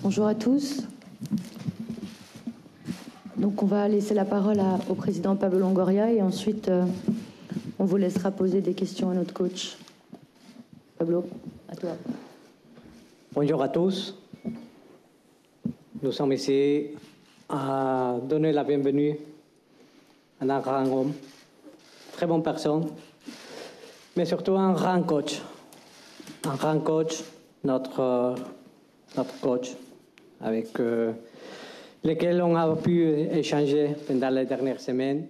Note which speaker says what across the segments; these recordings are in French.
Speaker 1: Bonjour à tous. Donc on va laisser la parole au président Pablo Longoria et ensuite on vous laissera poser des questions à notre coach. Pablo, à toi.
Speaker 2: Bonjour à tous. Nous sommes ici à donner la bienvenue à un grand homme, très bonne personne, mais surtout un grand coach. Un grand coach, notre coach, avec lequel on a pu échanger pendant les dernières semaines.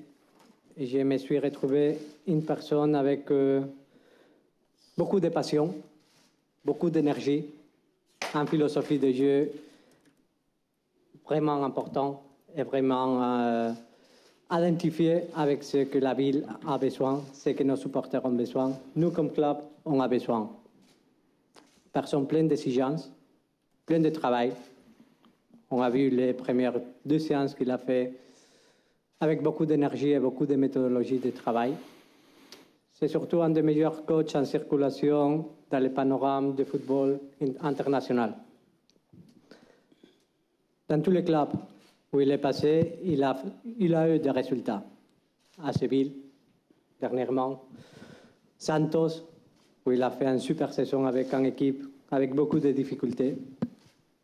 Speaker 2: Et je me suis retrouvé une personne avec beaucoup de passion, beaucoup d'énergie, une philosophie de jeu vraiment important et vraiment identifié avec ce que la ville a besoin, ce que nos supporters ont besoin. Nous, comme club, on a besoin. Personne pleine d'exigences, pleine de travail. On a vu les premières 2 séances qu'il a fait avec beaucoup d'énergie et beaucoup de méthodologie de travail. C'est surtout un des meilleurs coachs en circulation dans le panorama du football international. Dans tous les clubs où il est passé, il a eu des résultats. À Séville, dernièrement. Santos, où il a fait une super saison avec une équipe avec beaucoup de difficultés.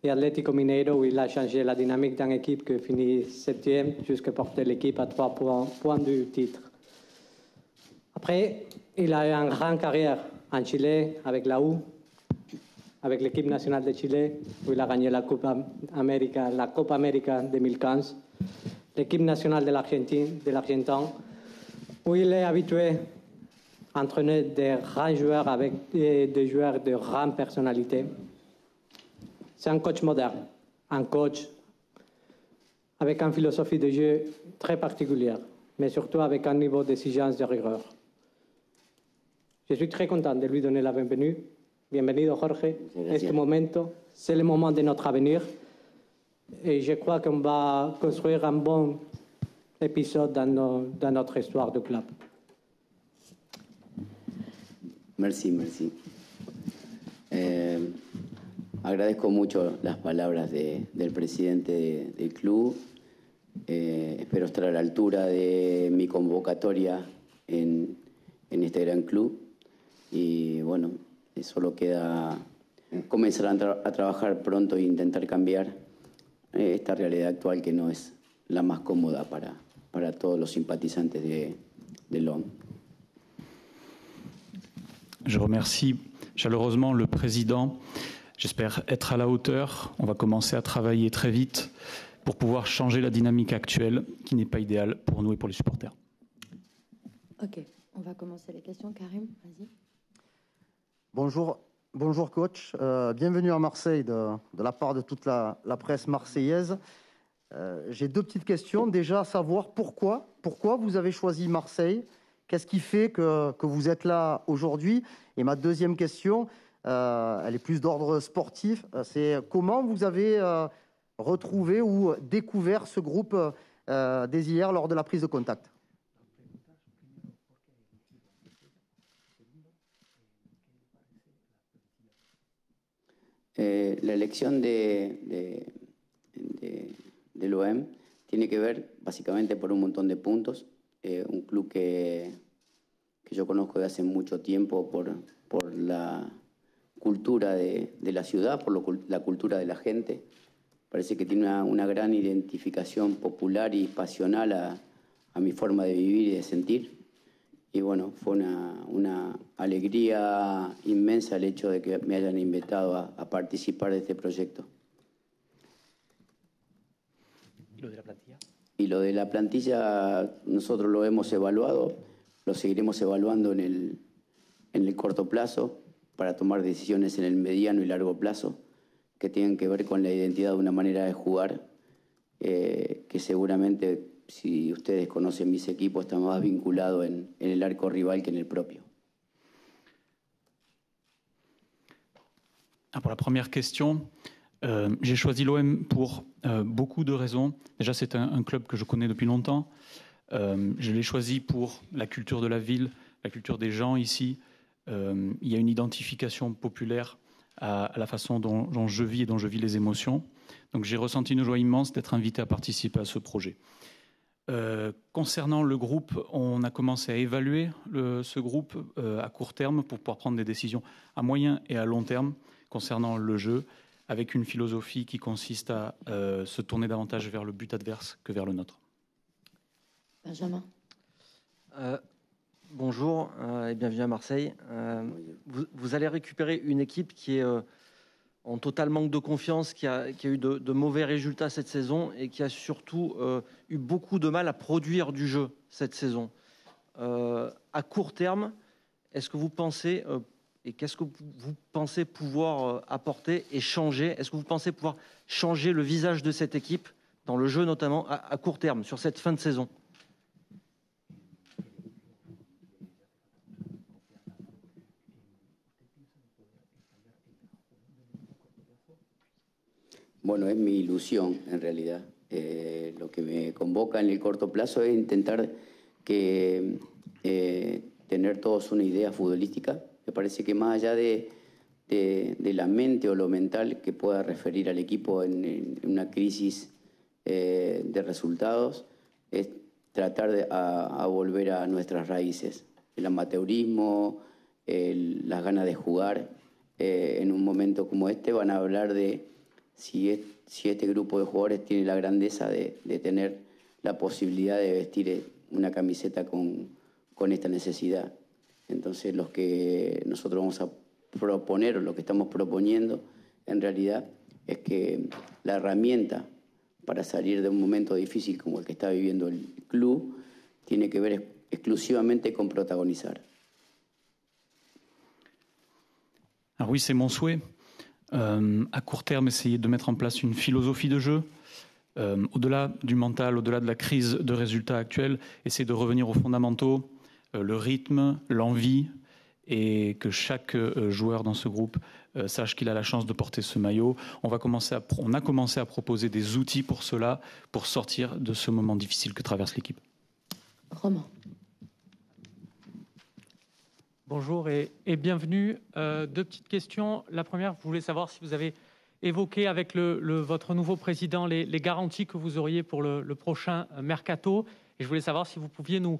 Speaker 2: Et Atlético Mineiro, où il a changé la dynamique d'une équipe qui finit 7e jusqu'à porter l'équipe à 3 points du titre. Après, il a eu une grande carrière en Chili avec la U, avec l'équipe nationale de Chili, où il a gagné la Copa América 2015, l'équipe nationale de l'Argentine, où il est habitué à entraîner des grands joueurs avec des joueurs de grande personnalité. C'est un coach moderne, un coach avec une philosophie de jeu très particulière, mais surtout avec un niveau d'exigence de rigueur. Je suis très content de lui donner la bienvenue. Bienvenido, Jorge. Este momento, c'est le moment de notre avenir. Et je crois qu'on va construire un bon épisode dans notre histoire de club.
Speaker 3: Merci. Agradezco mucho las palabras del presidente del club. Espero estar a la altura de mi convocatoria en este gran club. Y bueno, solo queda comenzar a trabajar pronto e intentar cambiar esta realidad actual que no es la más cómoda para todos los simpatizantes de l'OM.
Speaker 4: Je remercie chaleureusement le président. J'espère être à la hauteur. On va commencer à travailler très vite pour pouvoir changer la dynamique actuelle qui n'est pas idéale pour nous et pour les supporters.
Speaker 1: Ok, on va commencer les questions. Karim, vas-y.
Speaker 5: Bonjour coach. Bienvenue à Marseille de la part de toute la presse marseillaise. J'ai 2 petites questions. Déjà, savoir pourquoi vous avez choisi Marseille. Qu'est-ce qui fait que vous êtes là aujourd'hui? Et ma deuxième question, elle est plus d'ordre sportif. C'est comment vous avez retrouvé ou découvert ce groupe des hier lors de la prise de contact?
Speaker 3: La elección de l'OM tiene que ver básicamente por un montón de puntos. Un club que yo conozco de hace mucho tiempo por la cultura de la ciudad, por la cultura de la gente. Parece que tiene una gran identificación popular y pasional a mi forma de vivir y de sentir. Y bueno, fue una alegría inmensa el hecho de que me hayan invitado a participar de este proyecto.
Speaker 4: ¿Y lo de la plantilla?
Speaker 3: Y lo de la plantilla nosotros lo hemos evaluado, lo seguiremos evaluando en el corto plazo para tomar decisiones en el mediano y largo plazo que tienen que ver con la identidad de una manera de jugar que seguramente, si ustedes conocen mis equipos, está más vinculado en el arco rival que en el propio.
Speaker 4: Pour la première question, j'ai choisi l'OM pour beaucoup de raisons. Déjà, c'est un club que je connais depuis longtemps. Je l'ai choisi pour la culture de la ville, la culture des gens ici. Il y a une identification populaire à la façon dont je vis et dont je vis les émotions. Donc j'ai ressenti une joie immense d'être invité à participer à ce projet. Concernant le groupe, on a commencé à évaluer ce groupe à court terme pour pouvoir prendre des décisions à moyen et à long terme concernant le jeu, avec une philosophie qui consiste à se tourner davantage vers le but adverse que vers le nôtre.
Speaker 1: Benjamin.
Speaker 6: Bonjour et bienvenue à Marseille. Vous allez récupérer une équipe qui est en total manque de confiance, qui a eu de mauvais résultats cette saison et qui a surtout eu beaucoup de mal à produire du jeu cette saison. À court terme, est-ce que vous pensez, et qu'est-ce que vous pensez pouvoir apporter et changer? Est-ce que vous pensez pouvoir changer le visage de cette équipe, dans le jeu notamment, à court terme, sur cette fin de saison?
Speaker 3: Bueno, es mi ilusión en realidad. Lo que me convoca en el corto plazo es intentar tener todos una idea futbolística. Me parece que más allá de la mente o lo mental que pueda referir al equipo en una crisis de resultados, es tratar a volver a nuestras raíces. El amateurismo, las ganas de jugar. En un momento como este van a hablar de si este grupo de jugadores tiene la grandeza de tener la posibilidad de vestir una camiseta con esta necesidad. Entonces, lo que nosotros vamos a proponer, o lo que estamos proponiendo, en realidad, es que la herramienta para salir de un momento difícil como el que está viviendo el club tiene que ver exclusivamente con protagonizar.
Speaker 4: Alors oui, c'est mon souhait. À court terme, essayer de mettre en place une philosophie de jeu, au-delà du mental, au-delà de la crise de résultats actuels, essayer de revenir aux fondamentaux, le rythme, l'envie, et que chaque joueur dans ce groupe sache qu'il a la chance de porter ce maillot. On a commencé à proposer des outils pour cela, pour sortir de ce moment difficile que traverse l'équipe.
Speaker 1: Romain.
Speaker 7: Bonjour et bienvenue. Deux petites questions. La première, je voulais savoir si vous avez évoqué avec votre nouveau président les garanties que vous auriez pour le prochain mercato. Et je voulais savoir si vous pouviez nous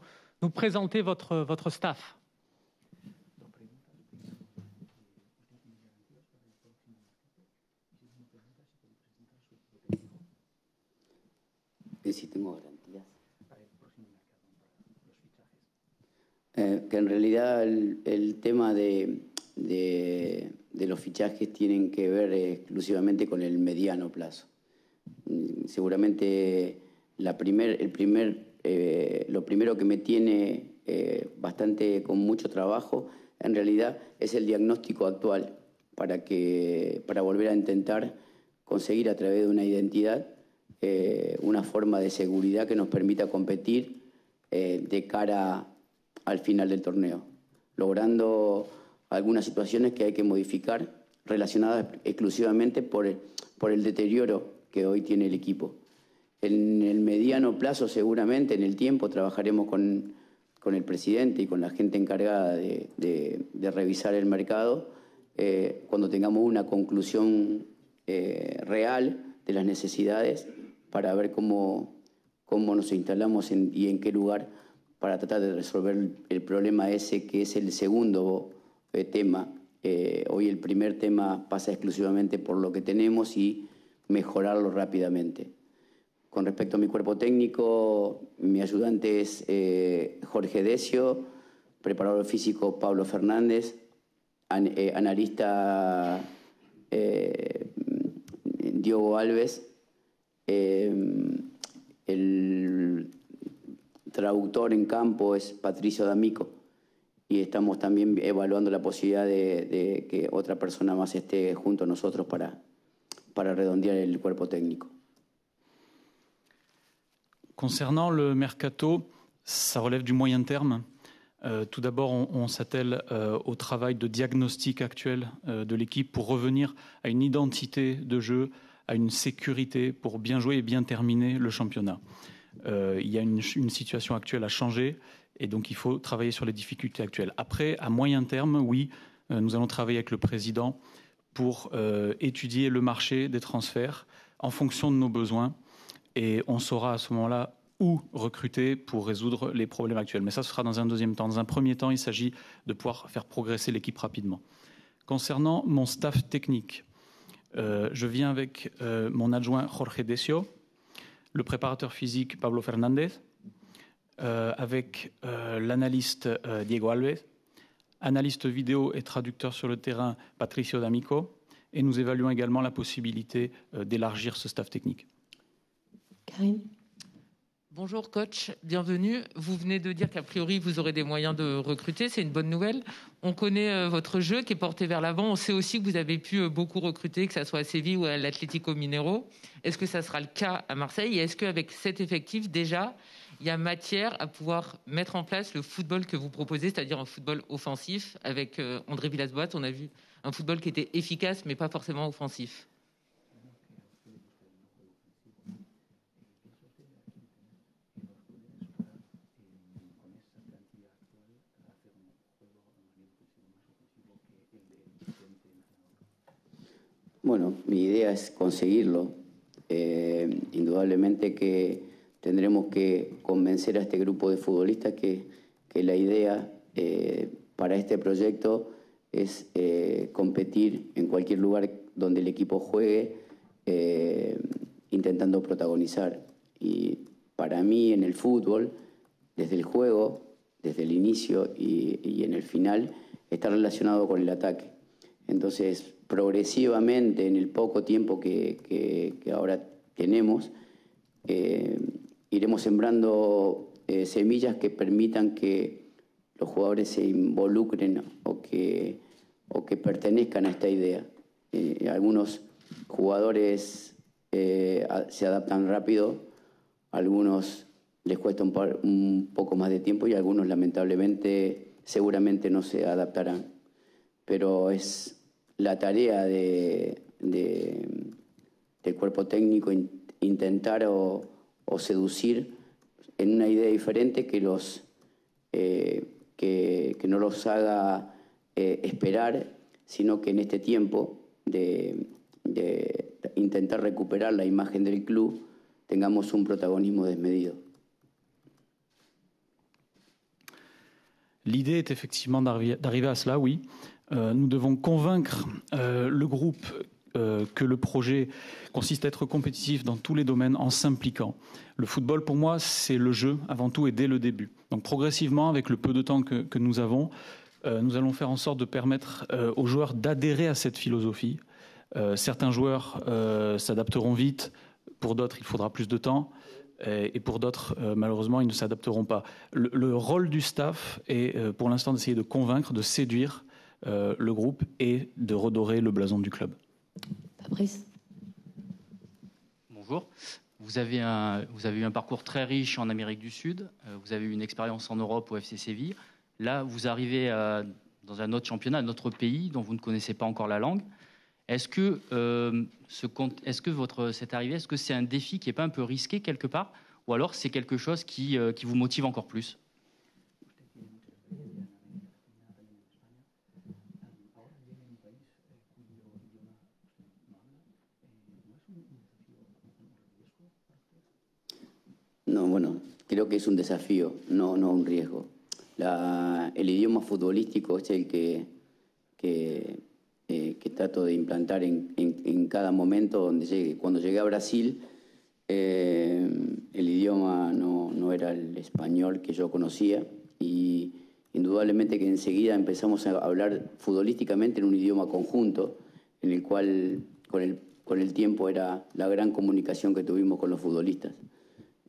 Speaker 7: présenter votre staff.
Speaker 3: Si tengo garantías. Que en realidad el tema de los fichajes tienen que ver exclusivamente con el mediano plazo. Seguramente lo primero que me tiene bastante con mucho trabajo en realidad es el diagnóstico actual para volver a intentar conseguir a través de una identidad una forma de seguridad que nos permita competir de cara al final del torneo, logrando algunas situaciones que hay que modificar relacionadas exclusivamente por el deterioro que hoy tiene el equipo. En el mediano plazo, seguramente, en el tiempo, trabajaremos con el presidente y con la gente encargada de revisar el mercado cuando tengamos una conclusión real de las necesidades para ver cómo nos instalamos y en qué lugar para tratar de resolver el problema ese que es el segundo tema. Hoy el primer tema pasa exclusivamente por lo que tenemos y mejorarlo rápidamente. Con respecto a mi cuerpo técnico, mi ayudante es Jorge Decio, preparador físico Pablo Fernández, analista Diogo Alves, el traductor en campo es Patricio D'Amico y estamos también evaluando la posibilidad de que otra persona más esté junto a nosotros para redondear el cuerpo técnico.
Speaker 4: Concernant le mercato, ça relève du moyen terme. Tout d'abord, on s'attelle au travail de diagnostic actuel de l'équipe pour revenir à une identité de jeu, à une sécurité pour bien jouer et bien terminer le championnat. Il y a une situation actuelle à changer et donc il faut travailler sur les difficultés actuelles. Après, à moyen terme, oui, nous allons travailler avec le président pour étudier le marché des transferts en fonction de nos besoins. Et on saura à ce moment-là où recruter pour résoudre les problèmes actuels. Mais ça, ce sera dans un deuxième temps. Dans un premier temps, il s'agit de pouvoir faire progresser l'équipe rapidement. Concernant mon staff technique, je viens avec mon adjoint Jorge Decio, le préparateur physique Pablo Fernandez, avec l'analyste Diego Alves, analyste vidéo et traducteur sur le terrain Patricio D'Amico, et nous évaluons également la possibilité d'élargir ce staff technique.
Speaker 1: Karine.
Speaker 8: Bonjour coach, bienvenue. Vous venez de dire qu'a priori vous aurez des moyens de recruter, c'est une bonne nouvelle. On connaît votre jeu qui est porté vers l'avant. On sait aussi que vous avez pu beaucoup recruter, que ce soit à Séville ou à l'Atlético Mineiro. Est-ce que ça sera le cas à Marseille? Et est-ce qu'avec cet effectif déjà, il y a matière à pouvoir mettre en place le football que vous proposez, c'est-à-dire un football offensif? Avec André Villas-Boas, on a vu un football qui était efficace mais pas forcément offensif.
Speaker 3: Bueno, mi idea es conseguirlo. Indudablemente que tendremos que convencer a este grupo de futbolistas que la idea para este proyecto es competir en cualquier lugar donde el equipo juegue, intentando protagonizar. Y para mí en el fútbol, desde el juego, desde el inicio y en el final, está relacionado con el ataque. Entonces, progresivamente, en el poco tiempo que ahora tenemos, iremos sembrando semillas que permitan que los jugadores se involucren o que pertenezcan a esta idea. Algunos jugadores se adaptan rápido, algunos les cuesta un poco más de tiempo y algunos lamentablemente seguramente no se adaptarán. Pero es la tarea del cuerpo técnico intentar o seducir en una idea diferente que no los haga esperar, sino que en este tiempo de intentar recuperar la imagen del club tengamos un protagonismo desmedido.
Speaker 4: L'idée est effectivement d'arriver à cela, oui. Nous devons convaincre le groupe que le projet consiste à être compétitif dans tous les domaines en s'impliquant. Le football, pour moi, c'est le jeu avant tout et dès le début. Donc progressivement, avec le peu de temps que nous avons, nous allons faire en sorte de permettre aux joueurs d'adhérer à cette philosophie. Certains joueurs s'adapteront vite, pour d'autres, il faudra plus de temps. Et pour d'autres, malheureusement, ils ne s'adapteront pas. Le rôle du staff est pour l'instant d'essayer de convaincre, de séduire le groupe et de redorer le blason du club.
Speaker 1: Fabrice.
Speaker 9: Bonjour. Vous avez eu un parcours très riche en Amérique du Sud. Vous avez eu une expérience en Europe au FC Séville. Là, vous arrivez dans un autre championnat, un autre pays dont vous ne connaissez pas encore la langue. Est-ce que cette arrivée, est-ce que c'est un défi qui n'est pas un peu risqué quelque part, ou alors c'est quelque chose qui vous motive encore plus?
Speaker 3: No, bueno, creo que es un desafío, no un riesgo. El idioma futbolístico es el que trato de implantar en cada momento donde llegue. Cuando llegué a Brasil, el idioma no era el español que yo conocía y indudablemente que enseguida empezamos a hablar futbolísticamente en un idioma conjunto, en el cual con el tiempo era la gran comunicación que tuvimos con los futbolistas.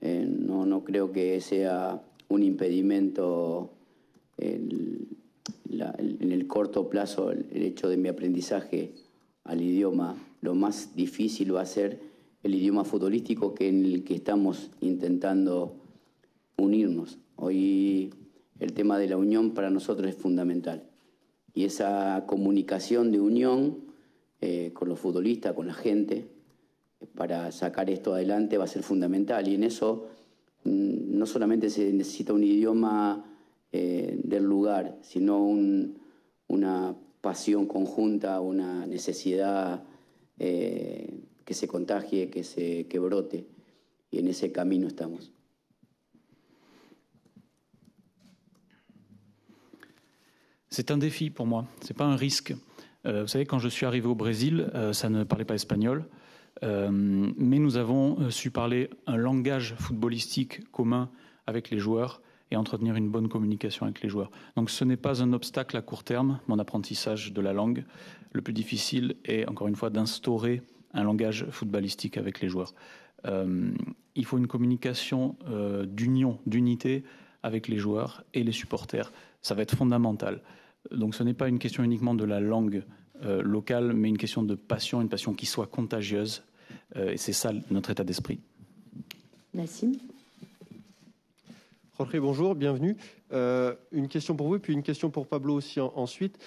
Speaker 3: No creo que sea un impedimento en el corto plazo el hecho de mi aprendizaje al idioma. Lo más difícil va a ser el idioma futbolístico en el que estamos intentando unirnos. Hoy el tema de la unión para nosotros es fundamental. Y esa comunicación de unión con los futbolistas, con la gente, para sacar esto adelante va a ser fundamental. Y en eso no solamente se necesita un idioma del lugar, sino una pasión conjunta, una necesidad que se contagie, que brote. Y en ese camino estamos.
Speaker 4: C'est un défi pour moi, ce n'est pas un risque. Vous savez, quand je suis arrivé au Brésil, ça ne parlait pas espagnol, mais nous avons su parler un langage footballistique commun avec les joueurs et entretenir une bonne communication avec les joueurs. Donc ce n'est pas un obstacle à court terme, mon apprentissage de la langue. Le plus difficile est, encore une fois, d'instaurer un langage footballistique avec les joueurs. Il faut une communication d'union, d'unité avec les joueurs et les supporters. Ça va être fondamental. Donc ce n'est pas une question uniquement de la langue locale, mais une question de passion, une passion qui soit contagieuse. Et c'est ça notre état d'esprit.
Speaker 1: Nassim.
Speaker 10: Jorge, bonjour, bienvenue. Une question pour vous et puis une question pour Pablo aussi ensuite.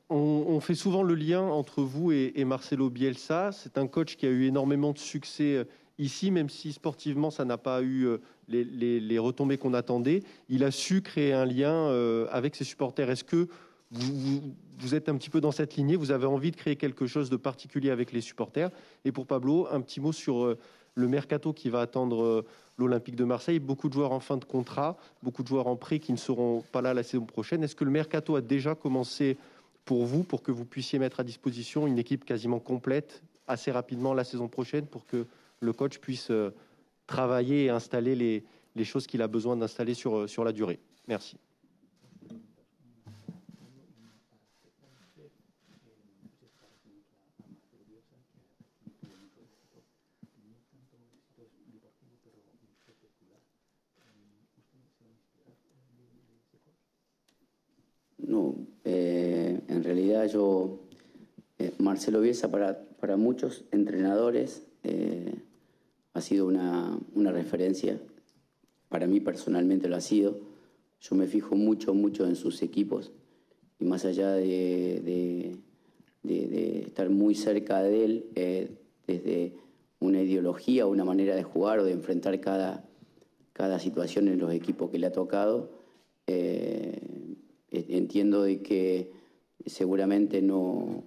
Speaker 10: On fait souvent le lien entre vous et Marcelo Bielsa. C'est un coach qui a eu énormément de succès ici, même si sportivement, ça n'a pas eu les retombées qu'on attendait. Il a su créer un lien avec ses supporters. Est-ce que vous êtes un petit peu dans cette lignée? Vous avez envie de créer quelque chose de particulier avec les supporters? Et pour Pablo, un petit mot sur le mercato qui va attendre l'Olympique de Marseille. Beaucoup de joueurs en fin de contrat, beaucoup de joueurs en prêt qui ne seront pas là la saison prochaine. Est-ce que le mercato a déjà commencé pour vous, pour que vous puissiez mettre à disposition une équipe quasiment complète assez rapidement la saison prochaine pour que le coach puisse travailler et installer les choses qu'il a besoin d'installer sur la durée? Merci.
Speaker 3: No, en realidad Marcelo Bielsa para muchos entrenadores ha sido una referencia. Para mí personalmente lo ha sido. Yo me fijo mucho en sus equipos y más allá de estar muy cerca de él, desde una ideología, una manera de jugar o de enfrentar cada situación en los equipos que le ha tocado, entiendo de que seguramente no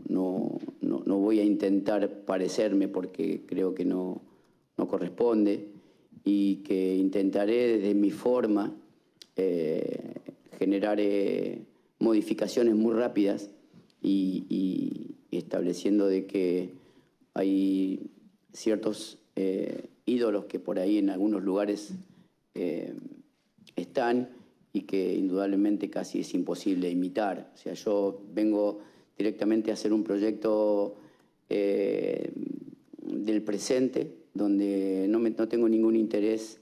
Speaker 3: voy a intentar parecerme porque creo que no corresponde y que intentaré desde mi forma generar modificaciones muy rápidas y estableciendo de que hay ciertos ídolos que por ahí en algunos lugares están y que indudablemente casi es imposible imitar. O sea, yo vengo directamente a hacer un proyecto del presente, donde no tengo ningún interés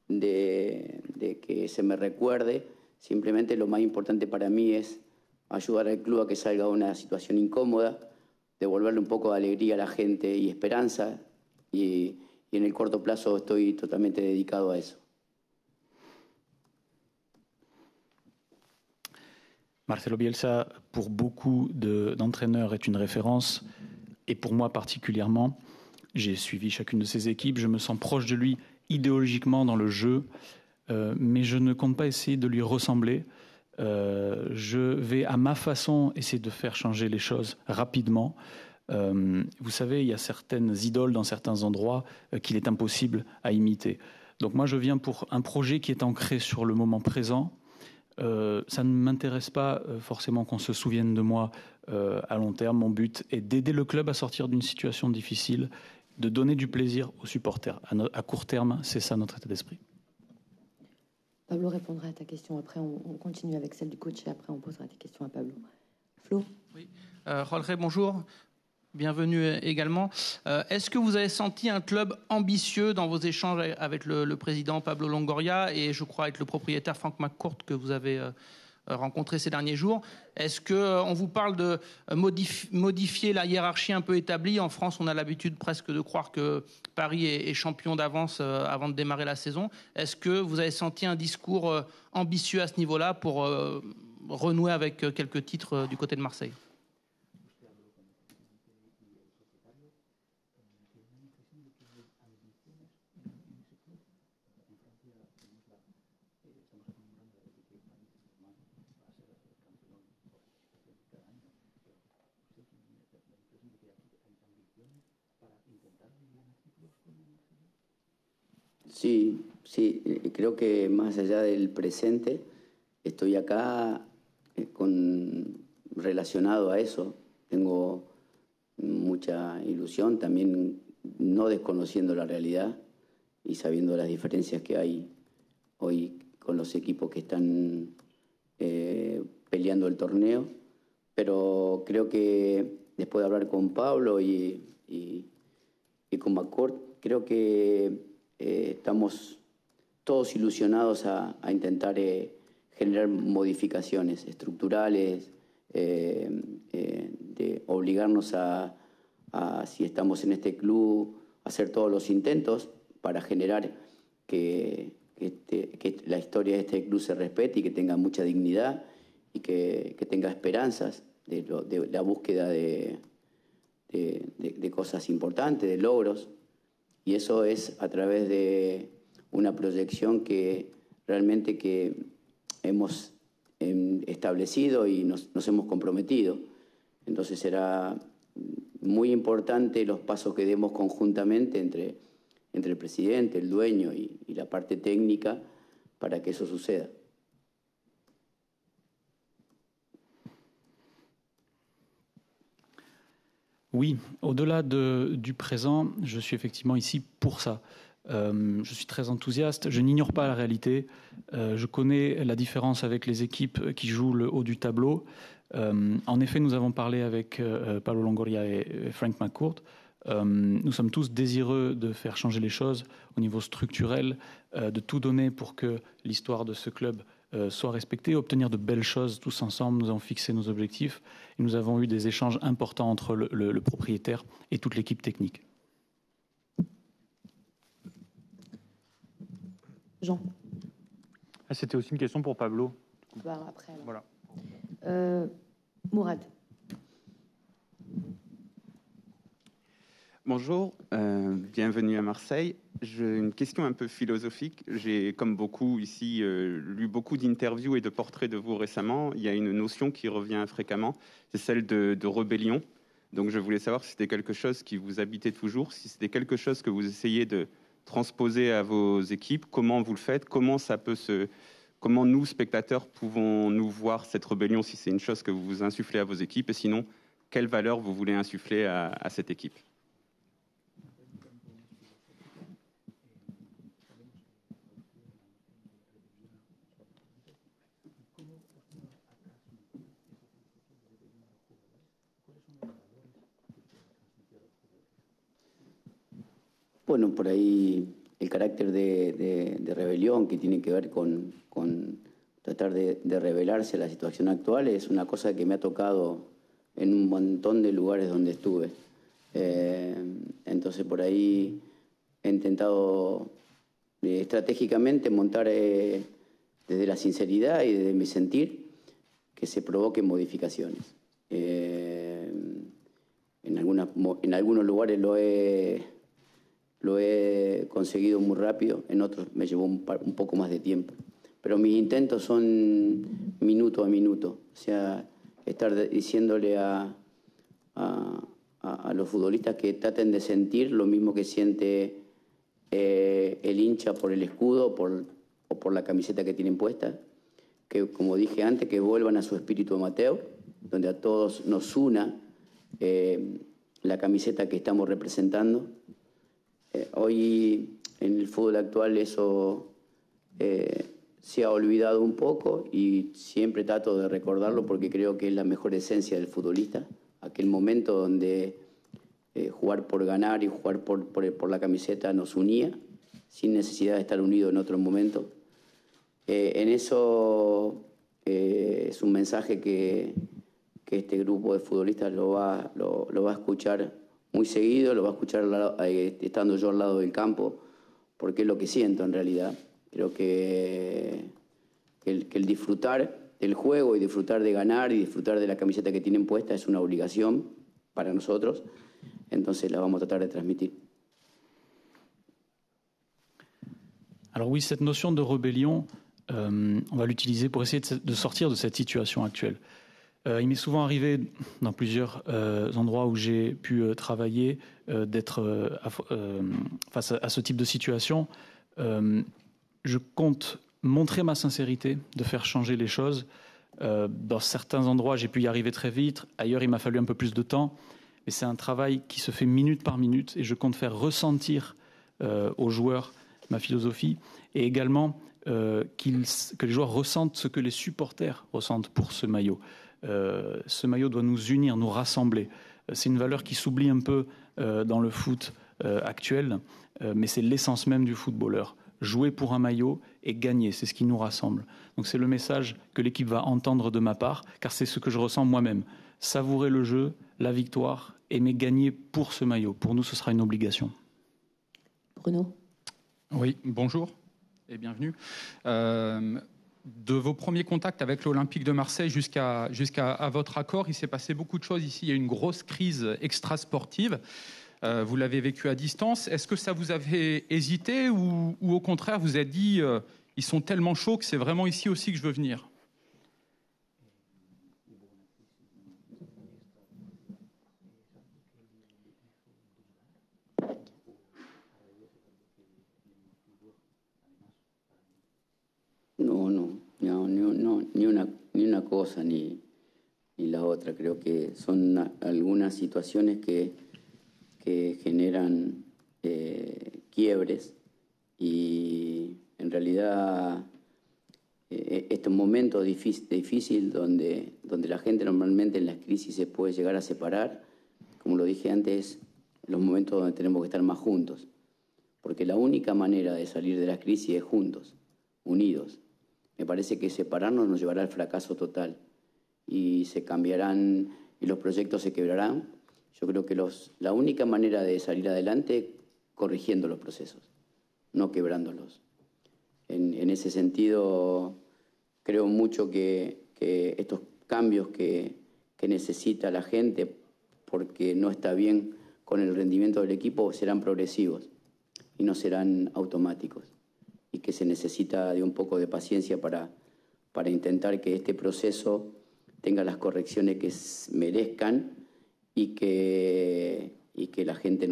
Speaker 3: de que se me recuerde. Simplemente lo más importante para mí es ayudar al club a que salga de una situación incómoda, devolverle un poco de alegría a la gente y esperanza, y en el corto plazo estoy totalmente dedicado a eso.
Speaker 4: Marcelo Bielsa, pour beaucoup d'entraîneurs, est une référence, et pour moi particulièrement. J'ai suivi chacune de ses équipes, je me sens proche de lui idéologiquement dans le jeu, mais je ne compte pas essayer de lui ressembler. Je vais à ma façon essayer de faire changer les choses rapidement. Vous savez, il y a certaines idoles dans certains endroits qu'il est impossible à imiter. Donc moi, je viens pour un projet qui est ancré sur le moment présent. Ça ne m'intéresse pas forcément qu'on se souvienne de moi à long terme. Mon but est d'aider le club à sortir d'une situation difficile, de donner du plaisir aux supporters. À court terme, c'est ça notre état d'esprit.
Speaker 1: Pablo répondra à ta question. Après, on continue avec celle du coach et après, on posera des questions à Pablo. Flo.
Speaker 11: Oui. Jorge, bonjour. Bienvenue également. Est-ce que vous avez senti un club ambitieux dans vos échanges avec le président Pablo Longoria et je crois avec le propriétaire Frank McCourt que vous avez rencontré ces derniers jours? Est-ce qu'on vous parle de modifier la hiérarchie un peu établie? En France, on a l'habitude presque de croire que Paris est champion d'avance avant de démarrer la saison. Est-ce que vous avez senti un discours ambitieux à ce niveau-là pour renouer avec quelques titres du côté de Marseille?
Speaker 3: Sí, sí, creo que más allá del presente, estoy acá relacionado a eso. Tengo mucha ilusión, también no desconociendo la realidad y sabiendo las diferencias que hay hoy con los equipos que están peleando el torneo. Pero creo que después de hablar con Pablo y con McCourt, creo que estamos todos ilusionados a intentar generar modificaciones estructurales, de obligarnos a, si estamos en este club, hacer todos los intentos para generar que la historia de este club se respete y que tenga mucha dignidad y que tenga esperanzas de la búsqueda de cosas importantes, de logros. Y eso es a través de una proyección que realmente que hemos establecido y nos hemos comprometido. Entonces será muy importante los pasos que demos conjuntamente entre el presidente, el dueño y la parte técnica para que eso suceda.
Speaker 4: Oui, au-delà du présent, je suis effectivement ici pour ça. Je suis très enthousiaste, je n'ignore pas la réalité, je connais la différence avec les équipes qui jouent le haut du tableau. En effet, nous avons parlé avec Pablo Longoria et Frank McCourt. Nous sommes tous désireux de faire changer les choses au niveau structurel, de tout donner pour que l'histoire de ce club soit respectée, obtenir de belles choses tous ensemble. Nous avons fixé nos objectifs et nous avons eu des échanges importants entre le propriétaire et toute l'équipe technique.
Speaker 1: Jean.
Speaker 12: C'était aussi une question pour Pablo.
Speaker 1: Bah, après, alors.
Speaker 12: Voilà.
Speaker 1: Mourad.
Speaker 13: Bonjour, bienvenue à Marseille. J'ai une question un peu philosophique. J'ai, comme beaucoup ici, lu beaucoup d'interviews et de portraits de vous récemment. Il y a une notion qui revient fréquemment, c'est celle de rébellion. Donc je voulais savoir si c'était quelque chose qui vous habitait toujours, si c'était quelque chose que vous essayez de transposer à vos équipes, comment vous le faites, comment nous, spectateurs, pouvons-nous voir cette rébellion, si c'est une chose que vous insufflez à vos équipes, et sinon, quelle valeur vous voulez insuffler à cette équipe?
Speaker 3: Bueno, por ahí el carácter de rebelión que tiene que ver con tratar de rebelarse a la situación actual es una cosa que me ha tocado en un montón de lugares donde estuve. Entonces por ahí he intentado estratégicamente montar desde la sinceridad y desde mi sentir que se provoquen modificaciones. En algunos lugares lo he conseguido muy rápido, en otros me llevó un poco más de tiempo. Pero mis intentos son minuto a minuto, o sea, estar diciéndole a los futbolistas que traten de sentir lo mismo que siente el hincha por el escudo o por la camiseta que tienen puesta, que como dije antes, que vuelvan a su espíritu amateur, donde a todos nos una la camiseta que estamos representando. Hoy en el fútbol actual eso se ha olvidado un poco y siempre trato de recordarlo porque creo que es la mejor esencia del futbolista, aquel momento donde jugar por ganar y jugar por la camiseta nos unía sin necesidad de estar unidos en otro momento. En eso es un mensaje que este grupo de futbolistas lo va a escuchar muy seguido, lo va a escuchar estando yo al lado del campo, porque es lo que siento en realidad. Creo que el disfrutar del juego y disfrutar de ganar y disfrutar de la camiseta que tienen puesta es una obligación para nosotros, entonces la vamos a tratar de transmitir.
Speaker 4: Alors oui, cette notion de rébellion, on va l'utiliser pour essayer de sortir de cette situation actuelle. Il m'est souvent arrivé, dans plusieurs endroits où j'ai pu travailler, d'être face à ce type de situation. Je compte montrer ma sincérité, de faire changer les choses. Dans certains endroits, j'ai pu y arriver très vite. Ailleurs, il m'a fallu un peu plus de temps. Mais c'est un travail qui se fait minute par minute. Et je compte faire ressentir aux joueurs ma philosophie. Et également que les joueurs ressentent ce que les supporters ressentent pour ce maillot. Ce maillot doit nous unir, nous rassembler. C'est une valeur qui s'oublie un peu dans le foot actuel, mais c'est l'essence même du footballeur. Jouer pour un maillot et gagner, c'est ce qui nous rassemble. Donc c'est le message que l'équipe va entendre de ma part, car c'est ce que je ressens moi-même. Savourer le jeu, la victoire, aimer gagner pour ce maillot. Pour nous, ce sera une obligation.
Speaker 1: Bruno ?
Speaker 14: Oui, bonjour et bienvenue. De vos premiers contacts avec l'Olympique de Marseille jusqu'à votre accord, il s'est passé beaucoup de choses ici. Il y a eu une grosse crise extrasportive. Vous l'avez vécu à distance. Est-ce que ça vous avait hésité ou au contraire vous avez dit ils sont tellement chauds que c'est vraiment ici aussi que je veux venir?
Speaker 3: No, ni una cosa ni la otra. Creo que son algunas situaciones que generan quiebres y en realidad este es un momento difícil donde la gente normalmente en las crisis se puede llegar a separar. Como lo dije antes, los momentos donde tenemos que estar más juntos, porque la única manera de salir de la crisis es juntos, unidos. Me parece que separarnos nos llevará al fracaso total y se cambiarán y los proyectos se quebrarán. Yo creo que la única manera de salir adelante es corrigiendo los procesos, no quebrándolos. En ese sentido, creo mucho que estos cambios que necesita la gente porque no está bien con el rendimiento del equipo serán progresivos y no serán automáticos. Y que se necesita de un poco de paciencia para intentar que este proceso tenga las correcciones que merezcan y que la gente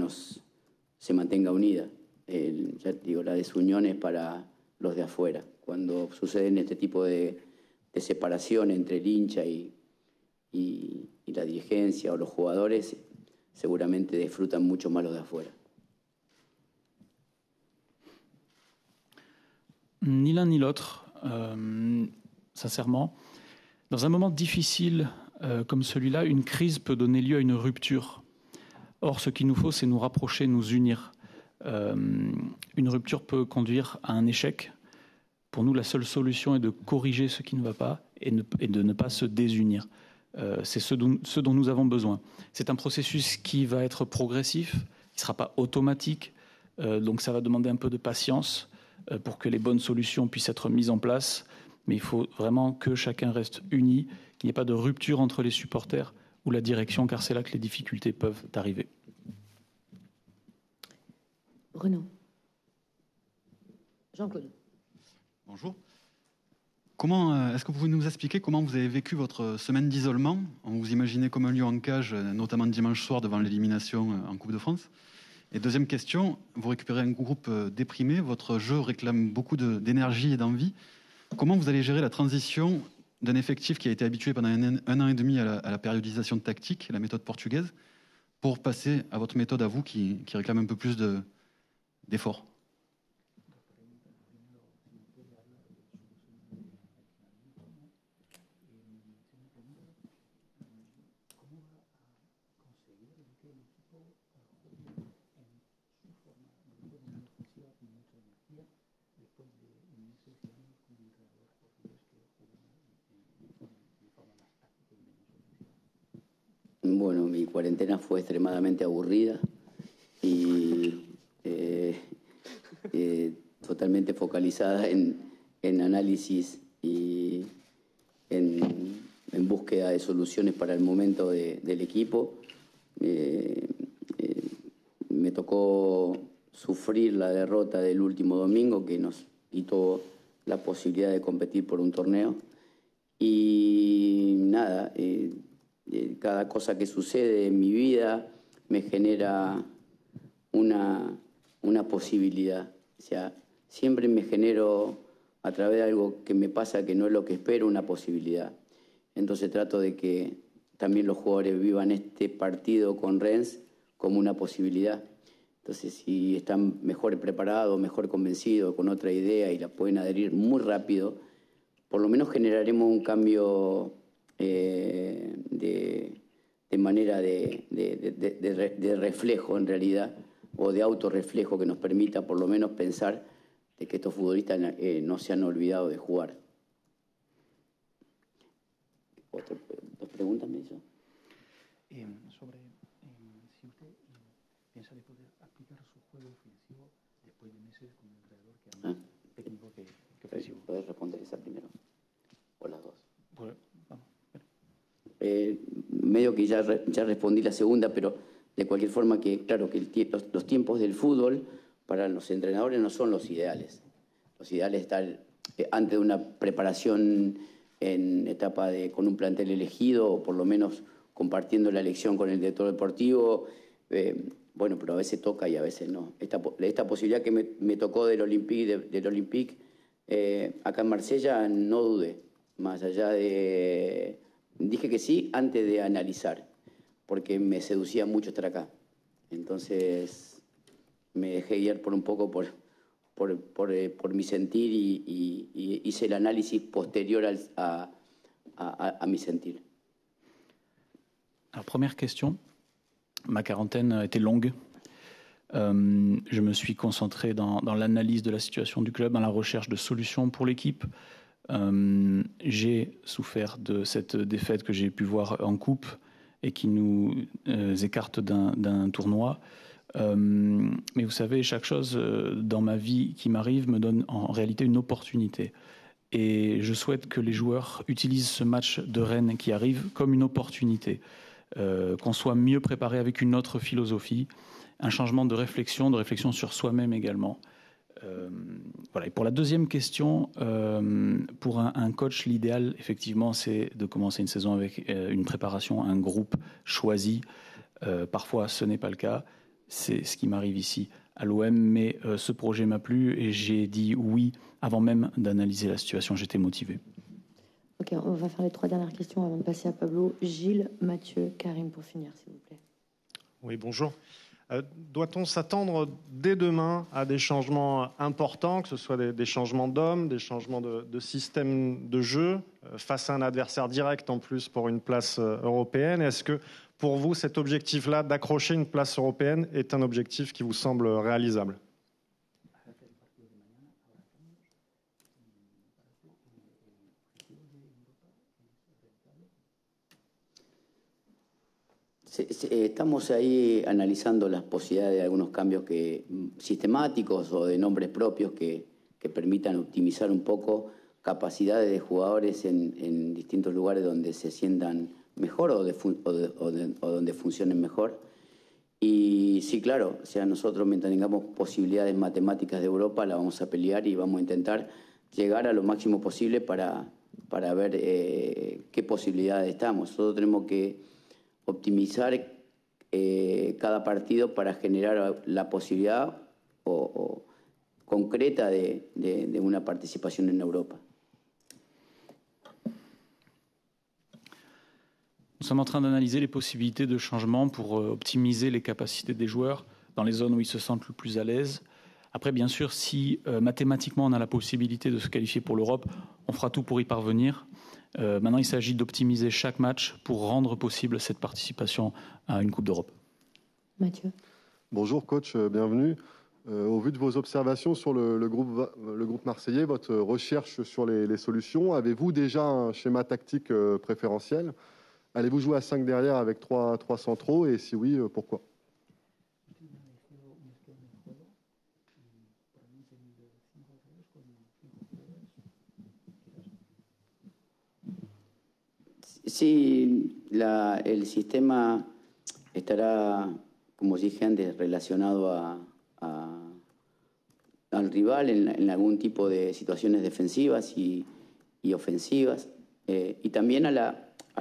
Speaker 3: se mantenga unida. Ya digo, la desunión es para los de afuera. Cuando suceden este tipo de separación entre el hincha y la dirigencia o los jugadores, seguramente disfrutan mucho más los de afuera.
Speaker 4: Ni l'un ni l'autre, sincèrement. Dans un moment difficile comme celui-là, une crise peut donner lieu à une rupture. Or, ce qu'il nous faut, c'est nous rapprocher, nous unir. Une rupture peut conduire à un échec. Pour nous, la seule solution est de corriger ce qui ne va pas et de ne pas se désunir. C'est ce dont nous avons besoin. C'est un processus qui va être progressif, qui ne sera pas automatique, donc ça va demander un peu de patience pour que les bonnes solutions puissent être mises en place. Mais il faut vraiment que chacun reste uni, qu'il n'y ait pas de rupture entre les supporters ou la direction, car c'est là que les difficultés peuvent arriver.
Speaker 1: Bruno. Jean-Claude.
Speaker 15: Bonjour. Est-ce que vous pouvez nous expliquer comment vous avez vécu votre semaine d'isolement? On vous imaginait comme un lion en cage, notamment dimanche soir devant l'élimination en Coupe de France. Et deuxième question, vous récupérez un groupe déprimé, votre jeu réclame beaucoup d'énergie et d'envie. Comment vous allez gérer la transition d'un effectif qui a été habitué pendant un an et demi à la périodisation tactique, la méthode portugaise, pour passer à votre méthode à vous qui réclame un peu plus d'efforts?
Speaker 3: Bueno, mi cuarentena fue extremadamente aburrida y totalmente focalizada en análisis y en búsqueda de soluciones para el momento del equipo. Me tocó sufrir la derrota del último domingo que nos quitó la posibilidad de competir por un torneo Y nada, cada cosa que sucede en mi vida me genera una posibilidad. O sea, siempre me genero, a través de algo que me pasa que no es lo que espero, una posibilidad. Entonces trato de que también los jugadores vivan este partido con Rennes como una posibilidad. Entonces, si están mejor preparados, mejor convencidos, con otra idea y la pueden adherir muy rápido, por lo menos generaremos un cambio de manera de reflejo en realidad, o de autorreflejo que nos permita por lo menos pensar de que estos futbolistas no se han olvidado de jugar. ¿Dos preguntas me hizo?
Speaker 4: Sobre si usted piensa de poder aplicar su juego ofensivo después de meses con un entrenador que es más técnico que ofensivo.
Speaker 3: ¿Puedes responder esa primero? ¿O las dos?
Speaker 4: Pues, vamos.
Speaker 3: Medio que ya respondí la segunda, pero de cualquier forma que, claro, que los tiempos del fútbol para los entrenadores no son los ideales. Los ideales están antes de una preparación en etapa con un plantel elegido, o por lo menos compartiendo la elección con el director deportivo. Bueno, pero a veces toca y a veces no. Esta posibilidad que me tocó del Olympique acá en Marsella, no dudé. Más allá de... Dije que sí antes de analizar, porque me seducía mucho estar acá. Entonces me dejé guiar por un poco por mi sentir y hice el análisis posterior à mi sentir.
Speaker 4: Alors, première question. Ma quarantaine a été longue. Je me suis concentré dans l'analyse de la situation du club, dans la recherche de solutions pour l'équipe. J'ai souffert de cette défaite que j'ai pu voir en coupe et qui nous écarte d'un tournoi. Mais vous savez, chaque chose dans ma vie qui m'arrive me donne en réalité une opportunité. Et je souhaite que les joueurs utilisent ce match de Rennes qui arrive comme une opportunité, qu'on soit mieux préparé avec une autre philosophie, un changement de réflexion sur soi-même également. Voilà. Et pour la deuxième question, pour un coach, l'idéal, effectivement, c'est de commencer une saison avec une préparation, un groupe choisi. Parfois, ce n'est pas le cas. C'est ce qui m'arrive ici à l'OM, mais ce projet m'a plu et j'ai dit oui avant même d'analyser la situation. J'étais motivé.
Speaker 1: Ok, on va faire les 3 dernières questions avant de passer à Pablo. Gilles, Mathieu, Karim pour finir, s'il vous plaît.
Speaker 16: Oui, bonjour. Doit-on s'attendre dès demain à des changements importants, que ce soit des changements d'hommes, des changements de système de jeu, face à un adversaire direct en plus pour une place européenne? Est-ce que pour vous, cet objectif-là d'accrocher une place européenne est un objectif qui vous semble réalisable?
Speaker 3: Estamos ahí analizando las posibilidades de algunos cambios sistemáticos o de nombres propios que permitan optimizar un poco capacidades de jugadores en distintos lugares donde se sientan mejor o donde funcionen mejor. Y sí, claro, o sea, nosotros mientras tengamos posibilidades matemáticas de Europa la vamos a pelear y vamos a intentar llegar a lo máximo posible para ver qué posibilidades estamos. Nosotros tenemos que optimizar cada partido para generar la posibilidad concreta de una participación en Europa.
Speaker 4: Nous sommes en train d'analyser les possibilités de changement pour optimiser les capacités des joueurs dans les zones où ils se sentent le plus à l'aise. Après, bien sûr, si mathématiquement on a la possibilité de se qualifier pour l'Europe, on fera tout pour y parvenir. Maintenant, il s'agit d'optimiser chaque match pour rendre possible cette participation à une Coupe d'Europe.
Speaker 1: Mathieu.
Speaker 17: Bonjour coach, bienvenue. Au vu de vos observations sur le groupe marseillais, votre recherche sur les solutions, avez-vous déjà un schéma tactique préférentiel? Allez-vous jouer à 5 derrière avec 3 centraux et si oui, pourquoi?
Speaker 3: Sí, el sistema estará, como dije antes, relacionado al rival en algún tipo de situaciones defensivas y ofensivas. y también a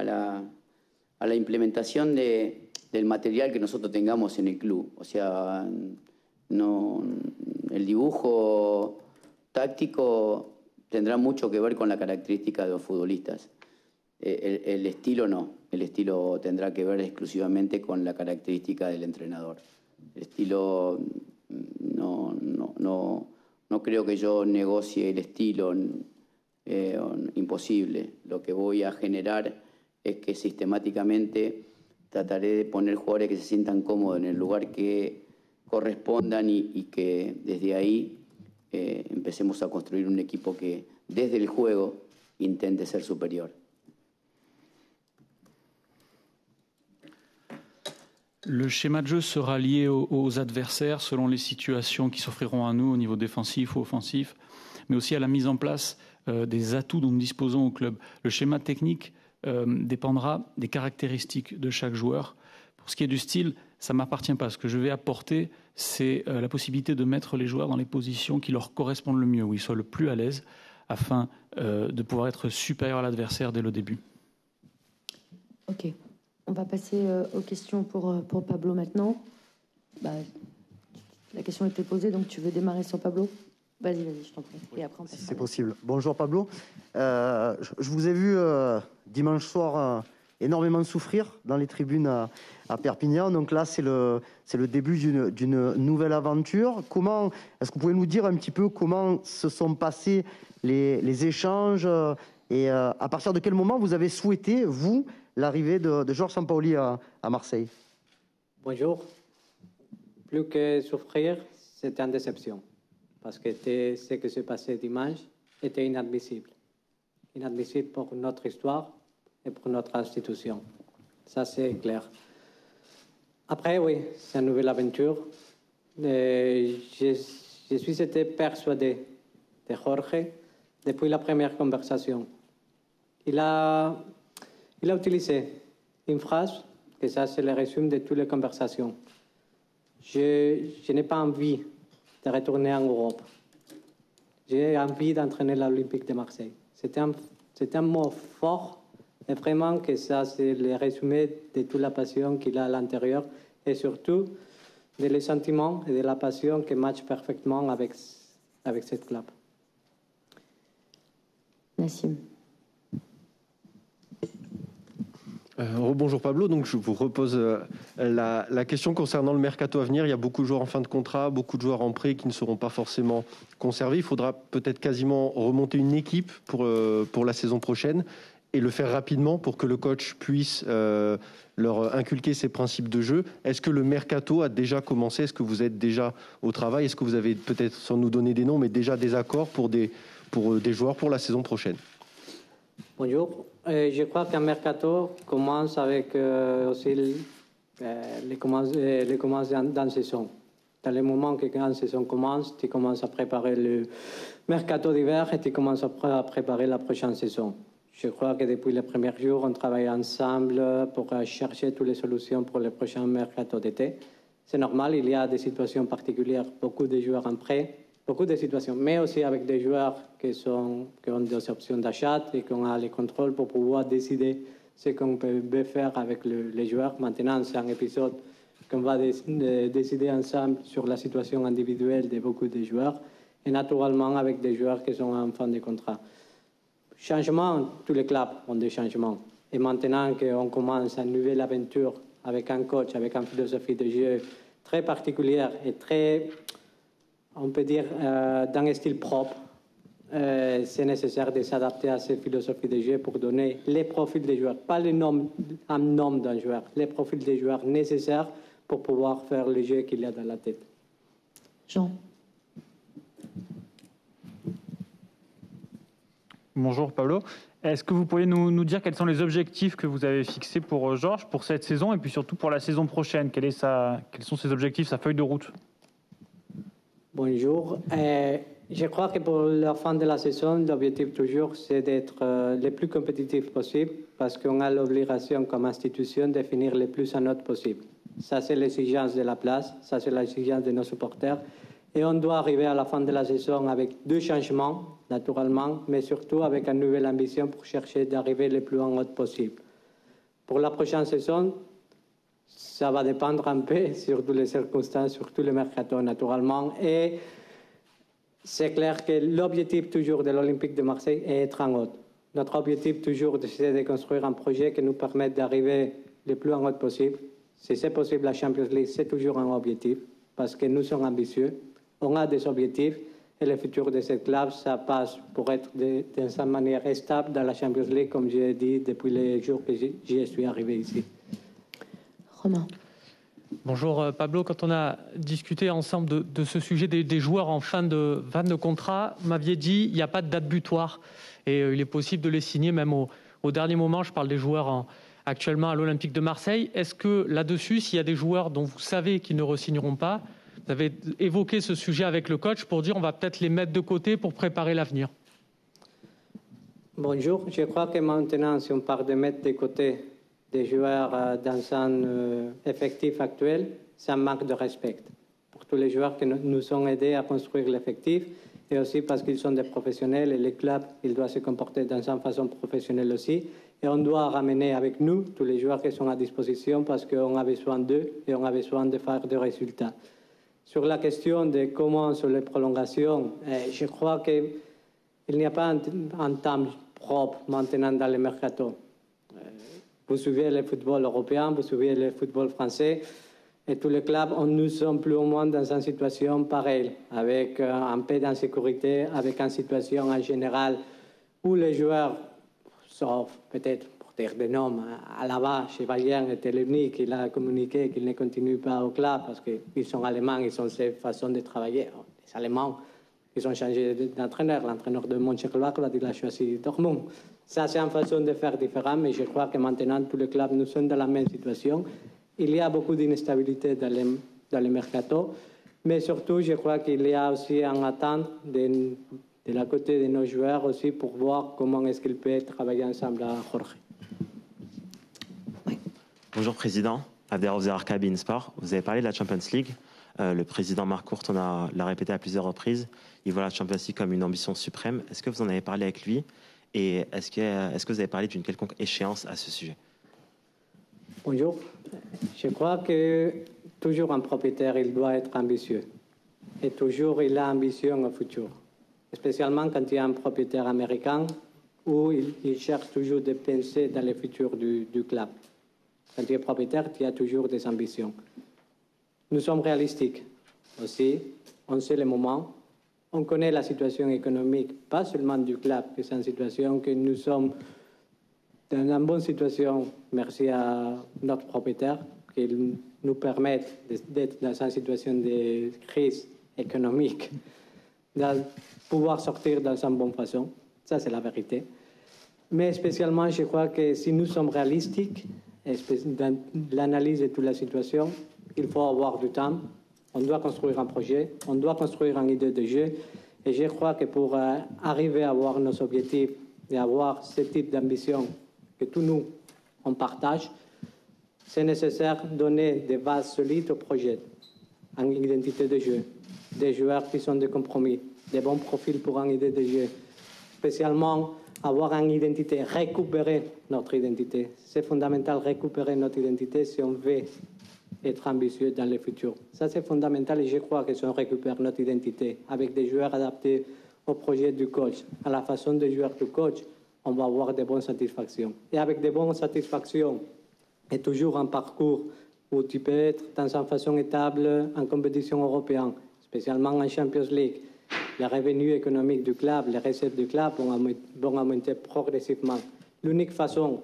Speaker 3: la implementación del material que nosotros tengamos en el club. O sea, el dibujo táctico tendrá mucho que ver con la característica de los futbolistas. El estilo no, el estilo tendrá que ver exclusivamente con la característica del entrenador. El estilo no creo que yo negocie el estilo, imposible. Lo que voy a generar es que sistemáticamente trataré de poner jugadores que se sientan cómodos en el lugar que correspondan y que desde ahí empecemos a construir un equipo que desde el juego intente ser superior.
Speaker 4: Le schéma de jeu sera lié aux adversaires selon les situations qui s'offriront à nous au niveau défensif ou offensif, mais aussi à la mise en place des atouts dont nous disposons au club. Le schéma technique dépendra des caractéristiques de chaque joueur. Pour ce qui est du style, ça ne m'appartient pas. Ce que je vais apporter, c'est la possibilité de mettre les joueurs dans les positions qui leur correspondent le mieux, où ils soient le plus à l'aise, afin de pouvoir être supérieur à l'adversaire dès le début.
Speaker 1: Ok. On va passer aux questions pour Pablo maintenant. La question était posée, donc tu veux démarrer sur Pablo? Vas-y, je t'en prie. Et après,
Speaker 5: si c'est possible. Bonjour Pablo. Je vous ai vu dimanche soir énormément souffrir dans les tribunes à Perpignan. Donc là, c'est le début d'une nouvelle aventure. Est-ce que vous pouvez nous dire un petit peu comment se sont passés les échanges et à partir de quel moment vous avez souhaité, vous, l'arrivée de Georges Sampaoli à Marseille?
Speaker 2: Bonjour. Plus que souffrir, c'était une déception. Parce que ce qui s'est passé dimanche était inadmissible. Inadmissible pour notre histoire et pour notre institution. Ça, c'est clair. Après, oui, c'est une nouvelle aventure. Je suis été persuadé de Jorge depuis la première conversation. Il a utilisé une phrase, que ça c'est le résumé de toutes les conversations. Je n'ai pas envie de retourner en Europe. J'ai envie d'entraîner l'Olympique de Marseille. C'est un mot fort, et vraiment que ça c'est le résumé de toute la passion qu'il a à l'intérieur et surtout de les sentiments et de la passion qui matchent parfaitement avec cette club.
Speaker 1: Nassim.
Speaker 10: Bonjour Pablo, donc je vous repose la question concernant le mercato à venir. Il y a beaucoup de joueurs en fin de contrat, beaucoup de joueurs en prêt qui ne seront pas forcément conservés. Il faudra peut-être quasiment remonter une équipe pour la saison prochaine et le faire rapidement pour que le coach puisse leur inculquer ses principes de jeu. Est-ce que le mercato a déjà commencé? Est-ce que vous êtes déjà au travail? Est-ce que vous avez peut-être, sans nous donner des noms, mais déjà des accords pour des joueurs pour la saison prochaine?
Speaker 2: Bonjour. Je crois qu'un mercato commence avec aussi les commences dans saison. Dans le moment que quand la saison commence, tu commences à préparer le mercato d'hiver et tu commences à préparer la prochaine saison. Je crois que depuis les premiers jours, on travaille ensemble pour chercher toutes les solutions pour le prochain mercato d'été. C'est normal, il y a des situations particulières, beaucoup de joueurs en prêt, beaucoup de situations, mais aussi avec des joueurs qui ont des options d'achat et qu'on a les contrôles pour pouvoir décider ce qu'on peut faire avec les joueurs. Maintenant, c'est un épisode qu'on va décider ensemble sur la situation individuelle de beaucoup de joueurs et naturellement avec des joueurs qui sont en fin de contrat. Changement, tous les clubs ont des changements. Et maintenant qu'on commence une nouvelle aventure avec un coach, avec une philosophie de jeu très particulière et très, on peut dire, dans un style propre, c'est nécessaire de s'adapter à cette philosophie de jeu pour donner les profils des joueurs, pas un nom d'un joueur, les profils des joueurs nécessaires pour pouvoir faire le jeu qu'il y a dans la tête.
Speaker 1: Jean.
Speaker 12: Bonjour Pablo. Est-ce que vous pourriez nous dire quels sont les objectifs que vous avez fixés pour Georges pour cette saison et puis surtout pour la saison prochaine? Quels sont ses objectifs, sa feuille de route?
Speaker 2: Bonjour. Je crois que pour la fin de la saison, l'objectif toujours, c'est d'être le plus compétitif possible parce qu'on a l'obligation comme institution de finir le plus en note possible. Ça, c'est l'exigence de la place, ça, c'est l'exigence de nos supporters Et on doit arriver à la fin de la saison avec 2 changements, naturellement, mais surtout avec une nouvelle ambition pour chercher d'arriver le plus en haut possible. Pour la prochaine saison, ça va dépendre un peu, sur toutes les circonstances, sur tous les mercato, naturellement. Et c'est clair que l'objectif toujours de l'Olympique de Marseille est être en haut. Notre objectif toujours, c'est de construire un projet qui nous permette d'arriver le plus en haut possible. Si c'est possible, la Champions League, c'est toujours un objectif, parce que nous sommes ambitieux. On a des objectifs et le futur de cette club, ça passe pour être d'une certaine manière stable dans la Champions League, comme j'ai dit depuis les jours que j'y suis arrivé ici.
Speaker 1: Romain.
Speaker 7: Bonjour Pablo, quand on a discuté ensemble de ce sujet des joueurs en fin de contrat, vous m'aviez dit qu'il n'y a pas de date butoir et il est possible de les signer même au dernier moment. Je parle des joueurs actuellement à l'Olympique de Marseille. Est-ce que là-dessus, s'il y a des joueurs dont vous savez qu'ils ne re-signeront pas, vous avez évoqué ce sujet avec le coach pour dire on va peut-être les mettre de côté pour préparer l'avenir?
Speaker 2: Bonjour, je crois que maintenant, si on parle de mettre de côté des joueurs dans un effectif actuel, c'est un manque de respect pour tous les joueurs qui nous ont aidés à construire l'effectif et aussi parce qu'ils sont des professionnels et les clubs, ils doivent se comporter d'une façon professionnelle aussi. Et on doit ramener avec nous tous les joueurs qui sont à disposition parce qu'on a besoin d'eux et on a besoin de faire des résultats. Sur la question de comment sur les prolongations, je crois qu'il n'y a pas un temps propre maintenant dans le mercato. Vous suivez le football européen, vous suivez le football français, et tous les clubs, nous sommes plus ou moins dans une situation pareille, avec un peu d'insécurité, avec une situation en général où les joueurs, sauf peut-être pour dire des noms, Alaba, Chevalier était l'unique, il a communiqué qu'il ne continue pas au club parce qu'ils sont allemands, ils ont cette façon de travailler. Les Allemands, ils ont changé d'entraîneur. L'entraîneur de Mönchengladbach, il a choisi Dortmund. Ça, c'est une façon de faire différente, mais je crois que maintenant, tous les clubs, nous sommes dans la même situation. Il y a beaucoup d'instabilité dans le mercato, mais surtout, je crois qu'il y a aussi une attente de la côté de nos joueurs aussi pour voir comment est-ce qu'ils peuvent travailler ensemble à Jorge.
Speaker 18: Bonjour Président, Abderrahmane Zerarka, beIN Sport. Vous avez parlé de la Champions League. Le président Marc Courte l'a répété à plusieurs reprises. Il voit la Champions League comme une ambition suprême. Est-ce que vous en avez parlé avec lui? Et est-ce que vous avez parlé d'une quelconque échéance à ce sujet?
Speaker 2: Bonjour. Je crois que toujours un propriétaire, il doit être ambitieux. Et toujours, il a ambition au futur. Spécialement quand il y a un propriétaire américain où il cherche toujours de penser dans le futur du club. Quand tu es propriétaire, tu as toujours des ambitions. Nous sommes réalistiques aussi. On sait le moment. On connaît la situation économique, pas seulement du club, mais c'est une situation que nous sommes dans une bonne situation, merci à notre propriétaire, qui nous permet d'être dans une situation de crise économique, de pouvoir sortir dans une bonne façon. Ça, c'est la vérité. Mais spécialement, je crois que si nous sommes réalistiques, dans l'analyse de toute la situation, il faut avoir du temps. On doit construire un projet, on doit construire une idée de jeu. Et je crois que pour arriver à avoir nos objectifs et avoir ce type d'ambition que tous nous, on partage, c'est nécessaire de donner des bases solides au projet, une identité de jeu, des joueurs qui sont de compromis, des bons profils pour une idée de jeu, spécialement avoir une identité, récupérer notre identité. C'est fondamental récupérer notre identité si on veut être ambitieux dans le futur. Ça, c'est fondamental et je crois que si on récupère notre identité avec des joueurs adaptés au projet du coach, à la façon de jouer du coach, on va avoir de bonnes satisfactions. Et avec de bonnes satisfactions et toujours un parcours où tu peux être dans une façon étable en compétition européenne, spécialement en Champions League, les revenus économiques du club, les recettes du club vont augmenter progressivement. L'unique façon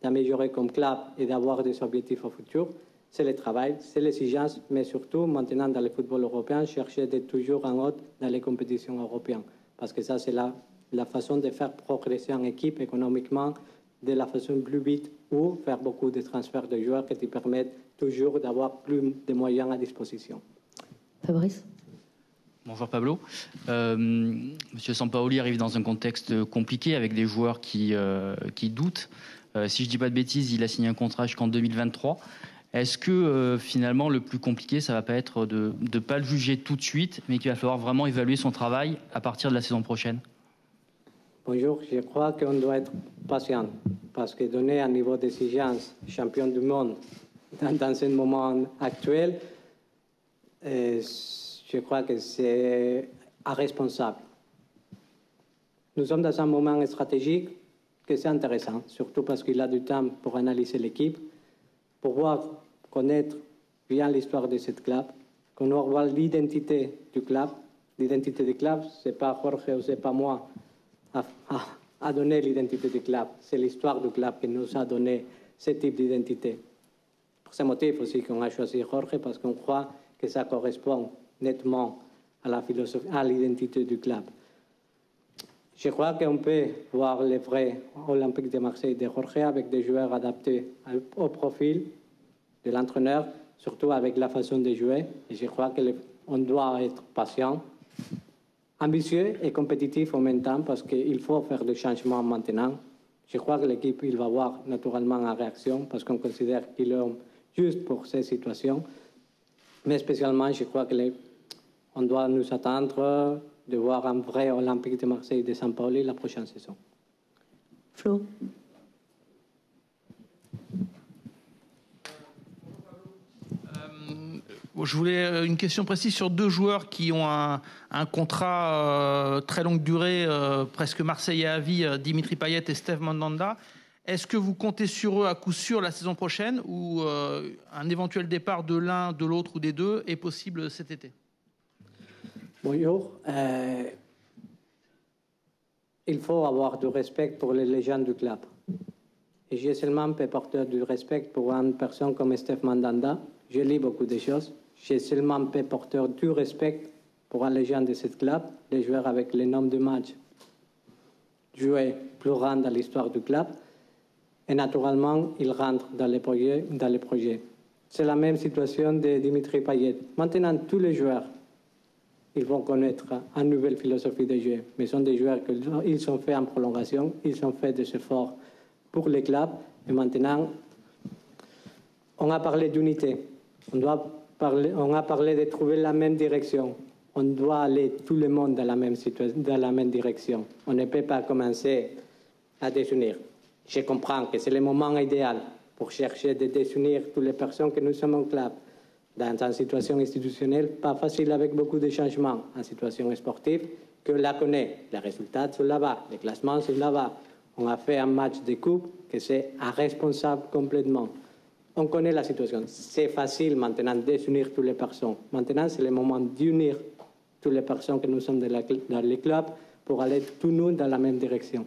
Speaker 2: d'améliorer comme club et d'avoir des objectifs au futur, c'est le travail, c'est l'exigence, mais surtout maintenant dans le football européen, chercher d'être toujours en haut dans les compétitions européennes. Parce que ça, c'est la façon de faire progresser en équipe économiquement de la façon plus vite ou faire beaucoup de transferts de joueurs qui te permettent toujours d'avoir plus de moyens à disposition.
Speaker 1: Fabrice?
Speaker 9: Bonjour Pablo. Monsieur Sampaoli arrive dans un contexte compliqué avec des joueurs qui doutent. Si je ne dis pas de bêtises, il a signé un contrat jusqu'en 2023. Est-ce que finalement le plus compliqué, ça va pas être de ne pas le juger tout de suite, mais qu'il va falloir vraiment évaluer son travail à partir de la saison prochaine?
Speaker 2: Bonjour, je crois qu'on doit être patient parce que donner un niveau d'exigence champion du monde dans ce moment actuel, je crois que c'est irresponsable. Nous sommes dans un moment stratégique que c'est intéressant, surtout parce qu'il a du temps pour analyser l'équipe, pour voir, connaître bien l'histoire de cette club, qu'on voit l'identité du club. L'identité du club, ce n'est pas Jorge ou ce n'est pas moi à donner l'identité du club. C'est l'histoire du club qui nous a donné ce type d'identité. Pour ce motif aussi qu'on a choisi Jorge, parce qu'on croit que ça correspond nettement à la philosophie, à l'identité du club. Je crois qu'on peut voir les vrais Olympiques de Marseille de Jorge avec des joueurs adaptés au profil de l'entraîneur, surtout avec la façon de jouer. Et je crois qu'on doit être patient, ambitieux et compétitif en même temps parce qu'il faut faire des changements maintenant. Je crois que l'équipe il va avoir naturellement une réaction parce qu'on considère qu'il est juste pour ces situations. Mais spécialement, je crois qu'on doit nous attendre de voir un vrai Olympique de Marseille de Sampaoli la prochaine saison.
Speaker 1: Flo.
Speaker 11: Je voulais une question précise sur deux joueurs qui ont un contrat très longue durée, presque Marseillais à vie, Dimitri Payet et Steve Mandanda. Est-ce que vous comptez sur eux à coup sûr la saison prochaine ou un éventuel départ de l'un, de l'autre ou des deux est possible cet été?
Speaker 2: Bonjour. Il faut avoir du respect pour les légendes du club. Et j'ai seulement peu porteur du respect pour une personne comme Steve Mandanda. Je lis beaucoup de choses. J'ai seulement peu porteur du respect pour une légende de ce club, les joueurs avec les noms de match joués plus grands dans l'histoire du club. Et naturellement, il rentre dans les projets. C'est la même situation de Dimitri Payet. Maintenant, tous les joueurs, ils vont connaître une nouvelle philosophie de jeu. Mais ce sont des joueurs qui sont faits en prolongation, ils ont fait des efforts pour les clubs. Et maintenant, on a parlé d'unité. On a parlé de trouver la même direction. On doit aller tout le monde dans la même direction. On ne peut pas commencer à désunir. Je comprends que c'est le moment idéal pour chercher de désunir toutes les personnes que nous sommes en club. Dans une situation institutionnelle, pas facile avec beaucoup de changements. En situation sportive, que la connaît. Les résultats sont là-bas, les classements sont là-bas. On a fait un match de coupe que c'est irresponsable complètement. On connaît la situation. C'est facile maintenant de désunir toutes les personnes. Maintenant, c'est le moment d'unir toutes les personnes que nous sommes dans les clubs pour aller tous nous dans la même direction.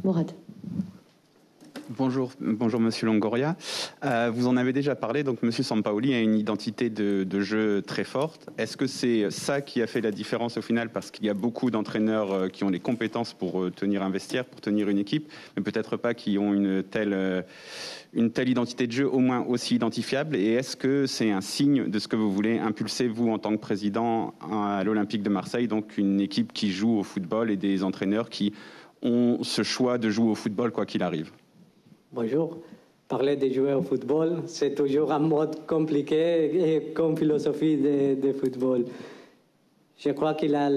Speaker 1: Mourad.
Speaker 13: Bonjour Monsieur Longoria. Vous en avez déjà parlé, donc Monsieur Sampaoli a une identité de jeu très forte. Est-ce que c'est ça qui a fait la différence au final? Parce qu'il y a beaucoup d'entraîneurs qui ont les compétences pour tenir un vestiaire, pour tenir une équipe, mais peut-être pas qui ont une telle identité de jeu au moins aussi identifiable. Et est-ce que c'est un signe de ce que vous voulez impulser, vous, en tant que président à l'Olympique de Marseille, donc une équipe qui joue au football et des entraîneurs qui ont ce choix de jouer au football quoi qu'il arrive?
Speaker 2: Bonjour. Parler de jouer au football, c'est toujours un mode compliqué et comme philosophie de football. Je crois qu'il a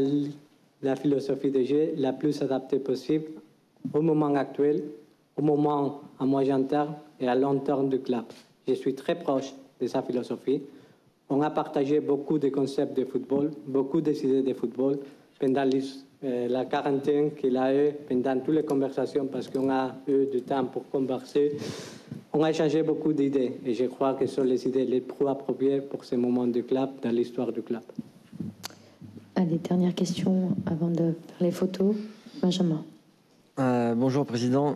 Speaker 2: la philosophie de jeu la plus adaptée possible au moment actuel, au moment à moyen terme et à long terme du club. Je suis très proche de sa philosophie. On a partagé beaucoup de concepts de football, beaucoup d'idées de football pendant la quarantaine qu'il a eu, pendant toutes les conversations, parce qu'on a eu du temps pour converser. On a échangé beaucoup d'idées et je crois que ce sont les idées les plus appropriées pour ce moment du club, dans l'histoire du club.
Speaker 1: Allez, dernière question avant de faire les photos. Benjamin.
Speaker 6: Bonjour Président.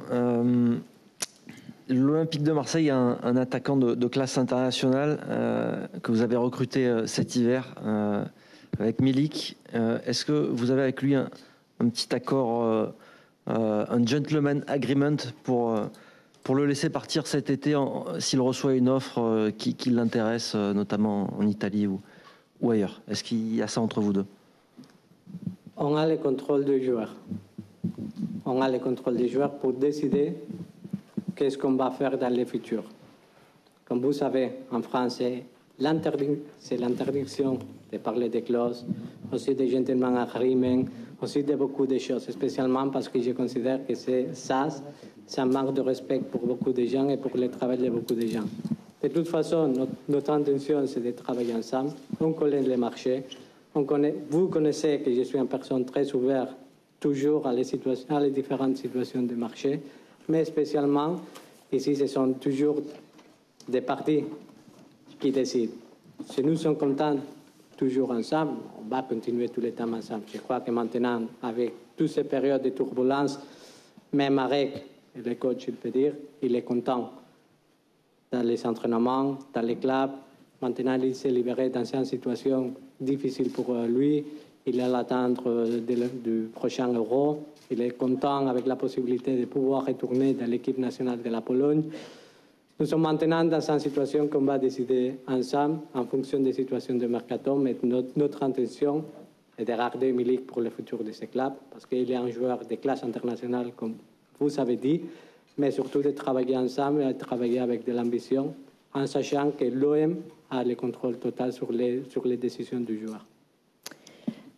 Speaker 6: L'Olympique de Marseille a un attaquant de classe internationale que vous avez recruté cet hiver avec Milik. Est-ce que vous avez avec lui un petit accord, un gentleman agreement pour le laisser partir cet été s'il reçoit une offre qui l'intéresse, notamment en Italie ou ailleurs? Est-ce qu'il y a ça entre vous deux?
Speaker 2: On a le contrôle du joueur. On a le contrôle des joueurs pour décider qu'est-ce qu'on va faire dans le futur. Comme vous savez, en France, c'est l'interdiction de parler des clauses, aussi des gentleman agreements, aussi de beaucoup de choses, spécialement parce que je considère que c'est un manque de respect pour beaucoup de gens et pour le travail de beaucoup de gens. De toute façon, notre intention, c'est de travailler ensemble. On connaît les marchés. Vous connaissez que je suis une personne très ouverte, toujours à les différentes situations de marché, mais spécialement, ici, ce sont toujours des partis qui décident. Si nous sommes contents, toujours ensemble, on va continuer tout le temps ensemble. Je crois que maintenant, avec toutes ces périodes de turbulence, même Marek, le coach, il peut dire, il est content dans les entraînements, dans les clubs. Maintenant, il s'est libéré dans une situation difficile pour lui. Il est à l'attente du prochain Euro. Il est content avec la possibilité de pouvoir retourner dans l'équipe nationale de la Pologne. Nous sommes maintenant dans une situation qu'on va décider ensemble en fonction des situations de mercato, mais notre intention est de garder Milik pour le futur de ce club, parce qu'il est un joueur de classe internationale, comme vous avez dit, mais surtout de travailler ensemble et de travailler avec de l'ambition, en sachant que l'OM a le contrôle total sur les décisions du joueur.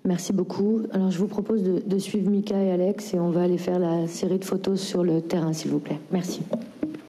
Speaker 1: Merci beaucoup. Alors, je vous propose de suivre Mika et Alex et on va aller faire la série de photos sur le terrain, s'il vous plaît. Merci.